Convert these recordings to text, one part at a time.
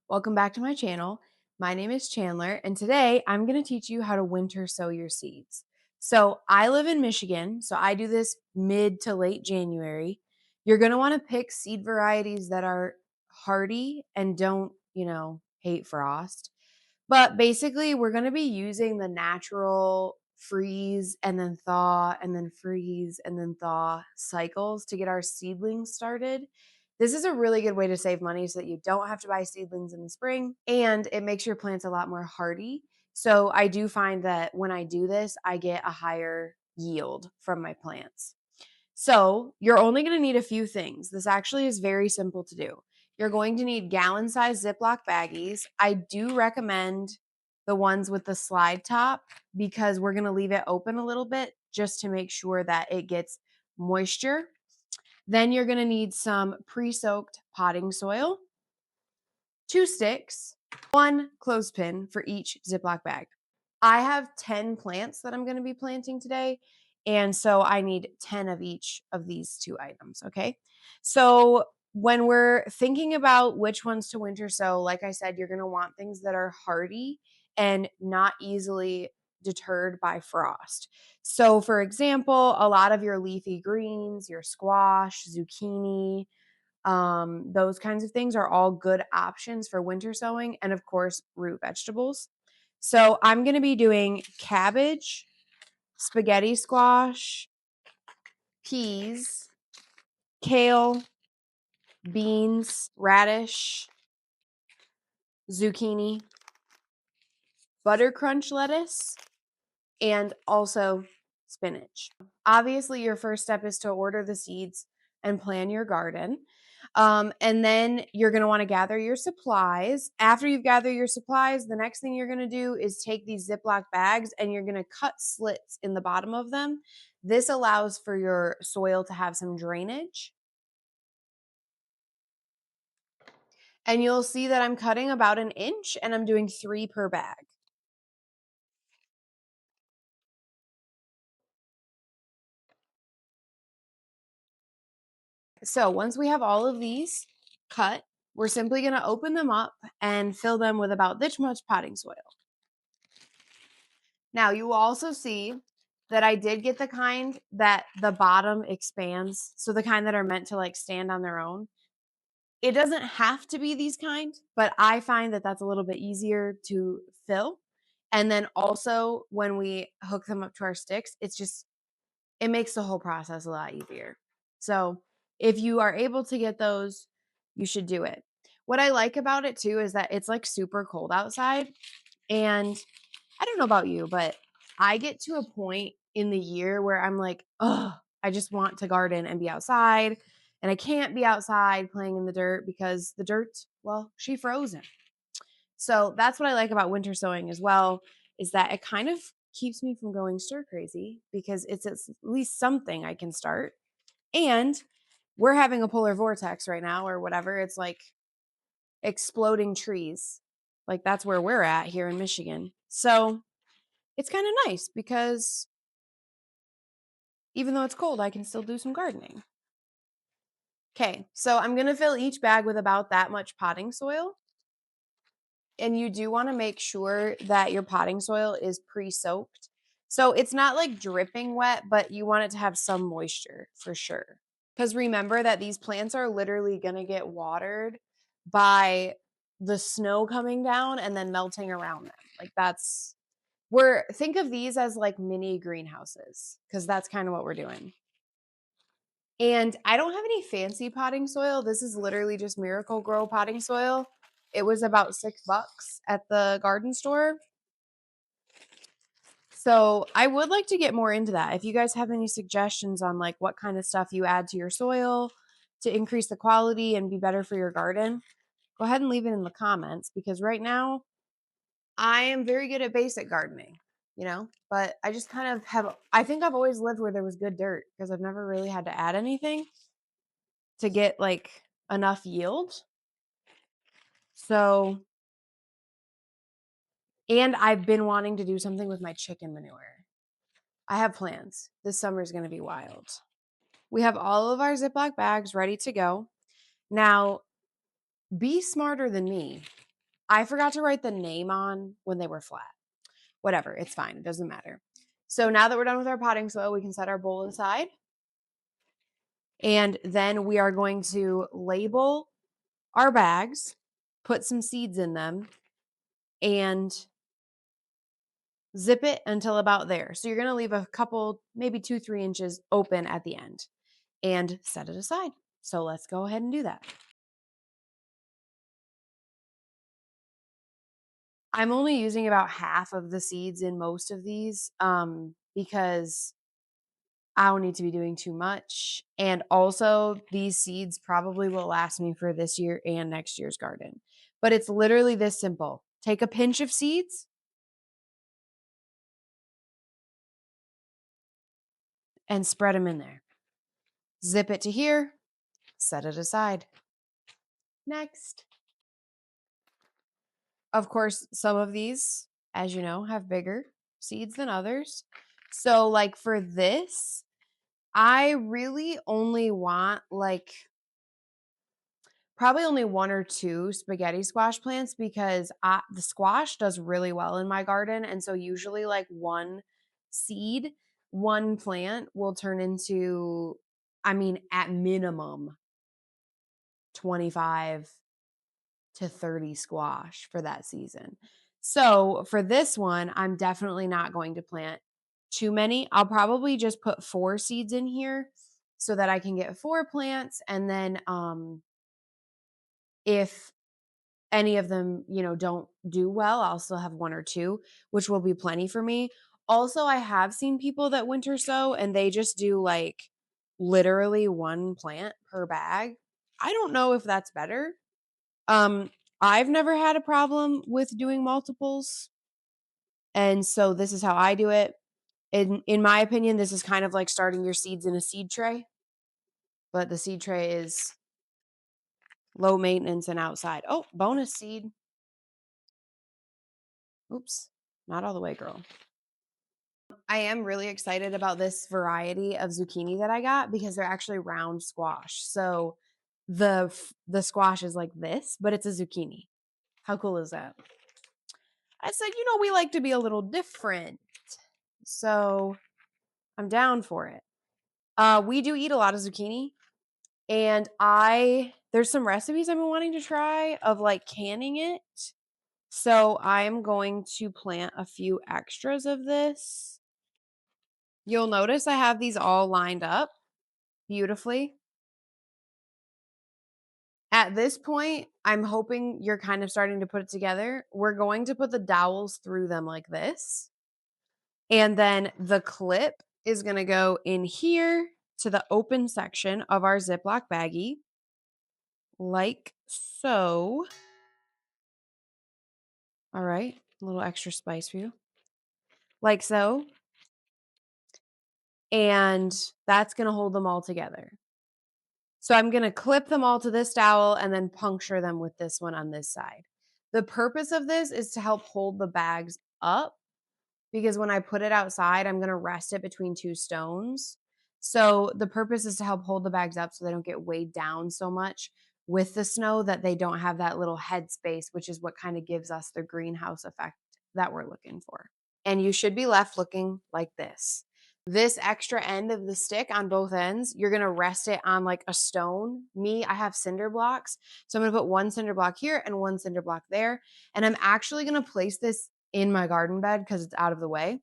Welcome back to my channel. My name is Chandler, and today I'm going to teach you how to winter sow your seeds. So, I live in Michigan, so I do this mid to late January. You're going to want to pick seed varieties that are hardy and don't, hate frost. But basically, we're going to be using the natural freeze and then thaw and then freeze and then thaw cycles to get our seedlings started. This is a really good way to save money so that you don't have to buy seedlings in the spring, and it makes your plants a lot more hardy. So I do find that when I do this, I get a higher yield from my plants. So you're only going to need a few things. This actually is very simple to do. You're going to need gallon-sized Ziploc baggies. I do recommend the ones with the slide top because we're going to leave it open a little bit just to make sure that it gets moisture. Then you're going to need some pre-soaked potting soil, 2 sticks, 1 clothespin for each Ziploc bag. I have 10 plants that I'm going to be planting today, and so I need 10 of each of these 2 items, okay? So when we're thinking about which ones to winter sow, like I said, you're going to want things that are hardy and not easily deterred by frost. So for example, a lot of your leafy greens, your squash, zucchini, those kinds of things are all good options for winter sowing, and of course, root vegetables. So I'm going to be doing cabbage, spaghetti squash, peas, kale, beans, radish, zucchini, butter crunch lettuce, and also spinach. Obviously, your first step is to order the seeds and plan your garden. And then you're going to want to gather your supplies. After you've gathered your supplies, the next thing you're going to do is take these Ziploc bags and you're going to cut slits in the bottom of them. This allows for your soil to have some drainage. And you'll see that I'm cutting about 1 inch and I'm doing 3 per bag. So once we have all of these cut, we're simply going to open them up and fill them with about this much potting soil. Now you will also see that I did get the kind that the bottom expands. So the kind that are meant to like stand on their own. It doesn't have to be these kind, but I find that that's a little bit easier to fill. And then also when we hook them up to our sticks, it makes the whole process a lot easier. So if you are able to get those, you should do it. What I like about it too is that it's like super cold outside. And I don't know about you, but I get to a point in the year where I'm like, oh, I just want to garden and be outside. And I can't be outside playing in the dirt because the dirt, well, she frozen. So that's what I like about winter sowing as well, is that it kind of keeps me from going stir crazy because it's at least something I can start. And we're having a polar vortex right now or whatever. It's like exploding trees. Like that's where we're at here in Michigan. So it's kind of nice because even though it's cold, I can still do some gardening. Okay, so I'm going to fill each bag with about that much potting soil. And you do want to make sure that your potting soil is pre-soaked. So it's not like dripping wet, but you want it to have some moisture for sure. Because remember that these plants are literally going to get watered by the snow coming down and then melting around them. Like think of these as like mini greenhouses because that's kind of what we're doing. And I don't have any fancy potting soil. This is literally just Miracle Grow potting soil. It was about $6 at the garden store. So I would like to get more into that. If you guys have any suggestions on like what kind of stuff you add to your soil to increase the quality and be better for your garden, go ahead and leave it in the comments because right now I am very good at basic gardening, but I just kind of I think I've always lived where there was good dirt because I've never really had to add anything to get like enough yield. So, and I've been wanting to do something with my chicken manure. I have plans. This summer is going to be wild. We have all of our Ziploc bags ready to go. Now, be smarter than me. I forgot to write the name on when they were flat. Whatever, it's fine. It doesn't matter. So now that we're done with our potting soil, we can set our bowl aside. And then we are going to label our bags, put some seeds in them, and zip it until about there. So you're going to leave a couple, maybe 2-3 inches open at the end and set it aside. So let's go ahead and do that. I'm only using about half of the seeds in most of these because I don't need to be doing too much. And also, these seeds probably will last me for this year and next year's garden. But it's literally this simple. Take a pinch of seeds and spread them in there. Zip it to here, set it aside. Next. Of course, some of these, as you know, have bigger seeds than others. So, like for this, I really only want like probably only 1 or 2 spaghetti squash plants because the squash does really well in my garden. And so, usually, like one seed, one plant will turn into, I mean, at minimum 25 to 30 squash for that season. So for this one, I'm definitely not going to plant too many. I'll probably just put 4 seeds in here so that I can get 4 plants. And then if any of them, don't do well, I'll still have 1 or 2, which will be plenty for me. Also, I have seen people that winter sow and they just do like literally 1 plant per bag. I don't know if that's better. Um, I've never had a problem with doing multiples. And so this is how I do it. In my opinion, this is kind of like starting your seeds in a seed tray, but the seed tray is low maintenance and outside. Oh, bonus seed. Oops, not all the way, girl. I am really excited about this variety of zucchini that I got because they're actually round squash. So the squash is like this, but it's a zucchini. How cool is that? I said, we like to be a little different. So I'm down for it. We do eat a lot of zucchini, and there's some recipes I've been wanting to try of like canning it. So I'm going to plant a few extras of this. You'll notice I have these all lined up beautifully. At this point, I'm hoping you're kind of starting to put it together. We're going to put the dowels through them like this. And then the clip is going to go in here to the open section of our Ziploc baggie, like so. All right, a little extra spice for you. Like so. And that's going to hold them all together. So I'm going to clip them all to this dowel and then puncture them with this one on this side. The purpose of this is to help hold the bags up because when I put it outside, I'm going to rest it between 2 stones. So the purpose is to help hold the bags up so they don't get weighed down so much with the snow that they don't have that little head space, which is what kind of gives us the greenhouse effect that we're looking for. And you should be left looking like this. This extra end of the stick on both ends, you're going to rest it on like a stone. I have cinder blocks. So I'm going to put 1 cinder block here and 1 cinder block there. And I'm actually going to place this in my garden bed because it's out of the way.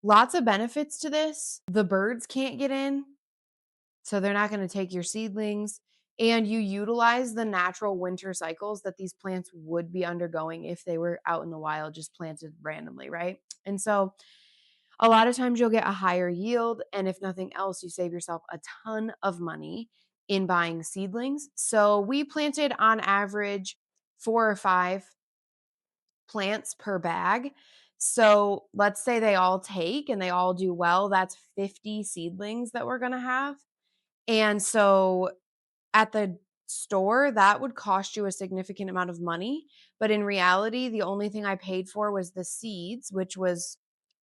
Lots of benefits to this. The birds can't get in, so they're not going to take your seedlings. And you utilize the natural winter cycles that these plants would be undergoing if they were out in the wild, just planted randomly, right? And so a lot of times you'll get a higher yield. And if nothing else, you save yourself a ton of money in buying seedlings. So we planted on average 4 or 5 plants per bag. So let's say they all take and they all do well. That's 50 seedlings that we're going to have. And so at the store, that would cost you a significant amount of money. But in reality, the only thing I paid for was the seeds, which was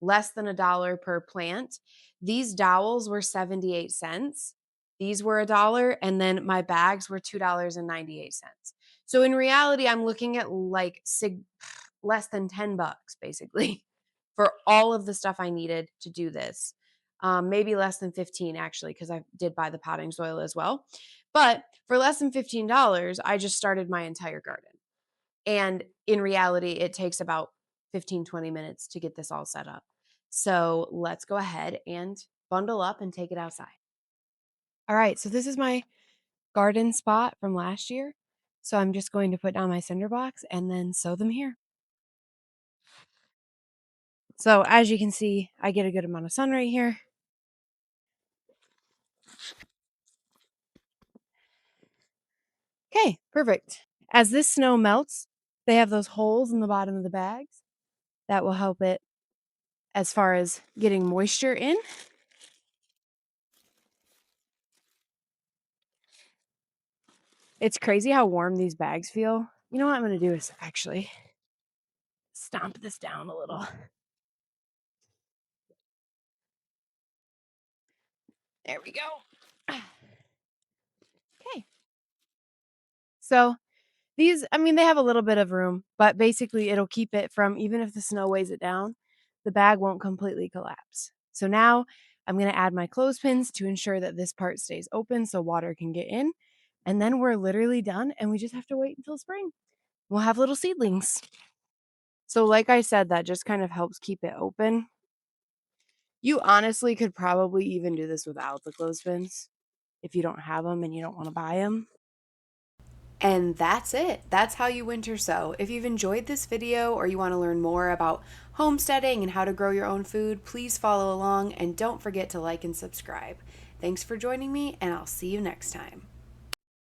less than $1 per plant. These dowels were 78 cents. These were $1. And then my bags were $2.98. So in reality, I'm looking at like less than $10 basically for all of the stuff I needed to do this. Maybe less than 15 actually, because I did buy the potting soil as well. But for less than $15, I just started my entire garden. And in reality, it takes about 15-20 minutes to get this all set up. So let's go ahead and bundle up and take it outside. All right, so this is my garden spot from last year. So I'm just going to put down my cinder blocks and then sow them here. So as you can see, I get a good amount of sun right here. Okay, perfect. As this snow melts, they have those holes in the bottom of the bags that will help it as far as getting moisture in. It's crazy how warm these bags feel. You know what I'm going to do is actually stomp this down a little. There we go. Okay. So these, I mean, they have a little bit of room, but basically it'll keep it from, even if the snow weighs it down, the bag won't completely collapse. So now I'm going to add my clothespins to ensure that this part stays open so water can get in. And then we're literally done and we just have to wait until spring. We'll have little seedlings. So like I said, that just kind of helps keep it open. You honestly could probably even do this without the clothespins if you don't have them and you don't want to buy them. And that's it. That's how you winter sow. If you've enjoyed this video or you want to learn more about homesteading and how to grow your own food, please follow along and don't forget to like and subscribe. Thanks for joining me, and I'll see you next time.